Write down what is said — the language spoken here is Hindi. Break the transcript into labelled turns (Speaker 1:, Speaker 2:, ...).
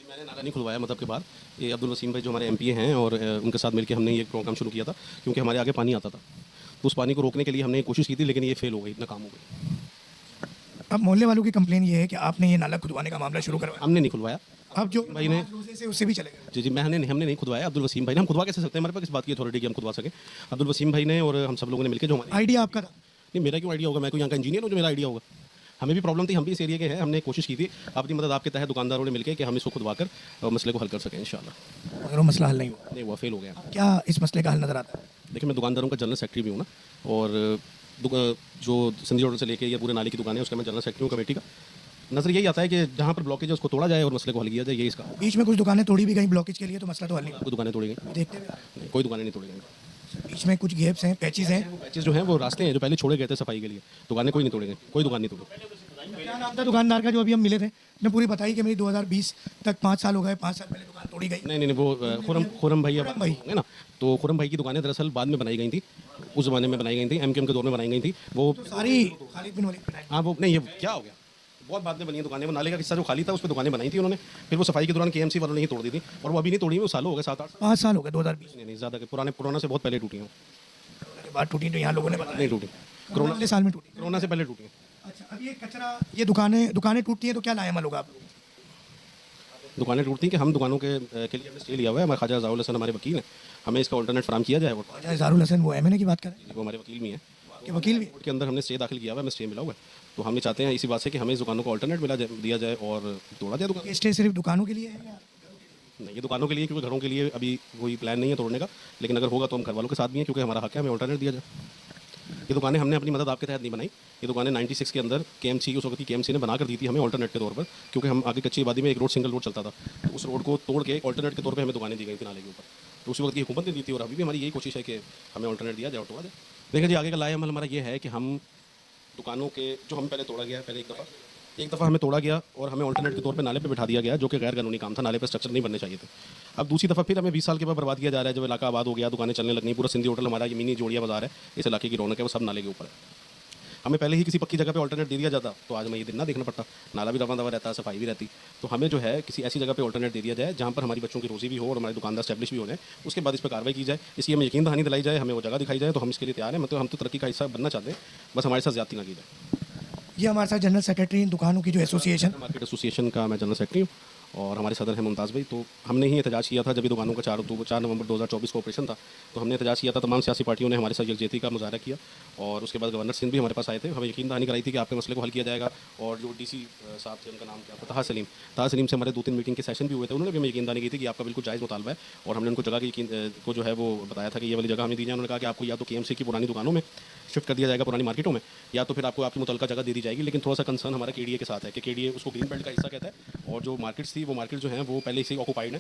Speaker 1: मैंने नाला नहीं खुलवाया मतलब के बाद ये अब्दुल वसीम भाई जो हमारे एमपी हैं और उनके साथ मिलकर हमने ये प्रोग्राम शुरू किया था क्योंकि हमारे आगे पानी आता था। तो उस पानी को रोकने के लिए हमने कोशिश की थी लेकिन ये फेल हो गई, नाकाम हो गई।
Speaker 2: अब मोहल्ले वालों की कंप्लेन ये है कि आपने ये नाला खुदवाने का मामला शुरू करवाया।
Speaker 1: हमने नहीं खुलवाया।
Speaker 2: अब जो
Speaker 1: भाई ने
Speaker 2: रोजे से उससे भी चले गए।
Speaker 1: जी हमने नहीं खुदवाया। अब्दुल वसीम भाई ने, हम खुदवा कैसे सकते हैं, हमारे पास किस बात की अथॉरिटी की हम खुदवा सकें। अब्दुल वसीम भाई ने और हम सब लोगों ने मिलकर जो हमारे
Speaker 2: आइडिया आपका था।
Speaker 1: नहीं, मेरा क्यों आइडिया होगा, मैं कोई यहाँ का इंजीनियर हूँ जो मेरा आइडिया होगा। हमें भी प्रॉब्लम थी, हम भी इस एरिया के हैं, हमने कोशिश की थी अपनी मदद आपके तहत दुकानदारों ने मिलकर कि हम इसको खुदवा कर मसले को हल कर सकें इंशाल्लाह।
Speaker 2: मगर वो मसला हल नहीं हुआ।
Speaker 1: नहीं हुआ, फेल हो गया।
Speaker 2: क्या इस मसले का हल नजर आता है?
Speaker 1: देखिए मैं दुकानदारों का जनरल सेक्रेटरी भी हूँ ना, और जो सिंधी रोड से लेके या पूरे नाले की दुकान है उसका मैं जनरल सेक्रेटरी हूँ कमेटी का। नज़र यही आता है कि जहाँ पर ब्लॉकेज है उसको तोड़ा जाए और मसले को हल किया जाए, यही इसका।
Speaker 2: बीच में कुछ दुकानें तोड़ी भी गई ब्लॉकेज के लिए, तो मसला तो हल नहीं हुआ।
Speaker 1: कोई दुकानें तोड़ी गई
Speaker 2: देखते हुए
Speaker 1: नहीं, कोई दुकानें नहीं तोड़ी गई।
Speaker 2: बीच में कुछ गैप्स हैं, पैचेस हैं।
Speaker 1: पैचेज जो हैं वो रास्ते हैं जो पहले छोड़े गए थे सफाई के लिए, दुकानें कोई नहीं तोड़ी गई, कोई दुकान नहीं तोड़ी।
Speaker 2: क्या नाम था दुकानदार का जो अभी हम मिले थे? ने पूरी बताई कि मेरी 2020 तक 5 साल हो गए, 5 साल पहले दुकान तोड़ी गई।
Speaker 1: नहीं, वो खुरम भाई अब
Speaker 2: भाई।
Speaker 1: है ना, तो खुरम भाई की दुकानें दरअसल बाद में बनाई गई थी, उस ज़माने में बनाई गई थी, एमकेएम के दौर में बनाई गई थी वो।
Speaker 2: सारी खालिद बिन वलीद बनाई।
Speaker 1: हाँ वो नहीं, ये क्या हो गया, बहुत बाद में बनी है दुकानें। वो नाले का हिस्सा जो खाली था उस पर दुकानें बनाई थी उन्होंने, फिर वो सफाई के दौरान केएमसी वालों ने ही तोड़ दी थी, और वो अभी नहीं तोड़ी, वो सालों हो गए, 7-8।
Speaker 2: 5 साल हो गए 2020
Speaker 1: नहीं ज़्यादा, पुराना से बहुत पहले टूटी हैं।
Speaker 2: के बाद टूटी, तो यहाँ लोगों ने बताया
Speaker 1: नहीं टूटी,
Speaker 2: कोरोना वाले साल में टूटी।
Speaker 1: कोरोना से पहले टूटी हैं।
Speaker 2: अच्छा, अब ये कचरा, ये दुकानें टूटती हैं तो क्या लाएमल होगा आप लोगों को?
Speaker 1: दुकानें टूटती हैं कि हम दुकानों के लिए हमने स्टे लिया हुआ है, हमारे ख्वाजा ज़ाहुल हसन हमारे वकील हैं, हमें इसका अल्टरनेट फराम किया जाए।
Speaker 2: ख्वाजा इज़हारुल हसन वो एमएनए की बात कर रहे हैं
Speaker 1: वो हमारे वकील भी हैं,
Speaker 2: कि वकील भी?
Speaker 1: कोर्ट के अंदर हमने स्टे दाखिल किया हुआ है, हमें स्टे मिला हुआ है, तो हम ये चाहते हैं इसी बात से कि हमें इस दुकानों को अल्टरनेट दिया जाए और तोड़ा जाए दुकान।
Speaker 2: ये स्टे सिर्फ दुकानों के लिए है या?
Speaker 1: नहीं, ये दुकानों के लिए, क्योंकि घरों के लिए अभी कोई प्लान नहीं है तोड़ने का, लेकिन अगर होगा तो हम घर वालों के साथ भी हैं, क्योंकि हमारा हक है, हमें अल्टरनेट दिया जाए। ये दुकानें हमने अपनी मदद आपके तहत नहीं बनाई, ये दुकानें 96 के अंदर केएमसी उस वक्त की केएमसी ने बना कर दी थी हमें अल्टरनेट के तौर पर, क्योंकि हम आगे कच्ची आबादी में एक रोड, सिंगल रोड चलता था, तो उस रोड को तोड़ के अल्टरनेट के तौर पर हमें दुकानें दी गई थी नाले के ऊपर। तो उस वक्त की हुकूमत ने दी थी, और अभी भी हमारी यही कोशिश है कि हमें अल्टरनेट दिया जाए और तोड़ा जाए। देखिए जी, आगे का लाएअमल हमारा ये है कि हम दुकानों के जो हमें पहले तोड़ा गया, पहले एक दफ़ा हमें तोड़ा गया और हमें अल्टरनेट के तौर पे नाले पे बिठा दिया गया, जो कि गैर कानूनी काम था, नाले पे स्ट्रक्चर नहीं बनने चाहिए थे। अब दूसरी दफ़ा फिर हमें 20 साल के बाद बर्बाद किया जा रहा है, जब इलाका आबाद हो गया, दुकानें चलने लगनी, पूरा सिंधी होटल हमारा ये मिनी जोड़िया बाजार है, इस इलाके की रौनक है, वो सब नाले के ऊपर है। हमें पहले ही किसी पक्की जगह पे अल्टरनेट दे दिया जाता तो आज हमें ये दिन ना देखना पड़ता, नाला भी रवा दवा रहता, सफाई भी रहती। तो हमें जो है किसी ऐसी जगह पे अल्टरनेट दे दिया जाए जहाँ पर हमारी बच्चों की रोज़ी भी हो और हमारे दुकानदार स्टैब्लिश भी हो जाए, उसके बाद इस पर कार्रवाई की जाए, इसकी हमें यकीन दहानी दिलाई जाए, हमें वो जगह दिखाई जाए, तो हम इसके लिए तैयार हैं। मतलब हम तो तरक्की का हिस्सा बनना चाहते हैं, बस हमारे साथ ज़्यादती ना की जाए।
Speaker 2: ये हमारे साथ जनरल सेक्रेटरी दुकानों की जो एसोसिएशन,
Speaker 1: मार्केट एसोसिएशन का मैं जनरल सेक्रेटरी हूँ, और हमारे सदर हैं मुमताज़ भाई। तो हमने ही एहतजाज किया था जब ये दुकानों का 4 नवंबर 2024 को ऑपरेशन था, तो हमने एहतजाज किया था, तमाम सियासी पार्टियों ने हमारे साथ यकजहती का मुजाहरा किया, और उसके बाद गवर्नर सिंध भी हमारे पास आए थे, हमें यकीन दहानी कराई थी कि आपके मसले को हल किया जाएगा। और जो डीसी साहब थे, उनका नाम क्या था, ताहा सलीम से हमारे 2-3 मीटिंग के सेशन भी हुए थे, उन्होंने भी हमें यकीन दहानी की थी कि आपका बिल्कुल जायज़ मुतालबा है, और हमने उनको जगह की को जो है वो बताया था कि ये वाली जगह हमें दी जाए। उन्होंने कहा कि आपको या तो केएमसी की पुरानी दुकानों में शिफ्ट कर दिया जाएगा, पुरानी मार्केटों में, या तो फिर आपको आपकी मुतल्लिका जगह दे दी जाएगी। लेकिन थोड़ा सा कंसर्न हमारा केडीए के साथ है कि केडीए उसको ग्रीन बेल्ट का हिस्सा कहता है, और जो मार्केट्स थी वो मार्केट जो है वो पहले से ही ऑक्यूपाइड है,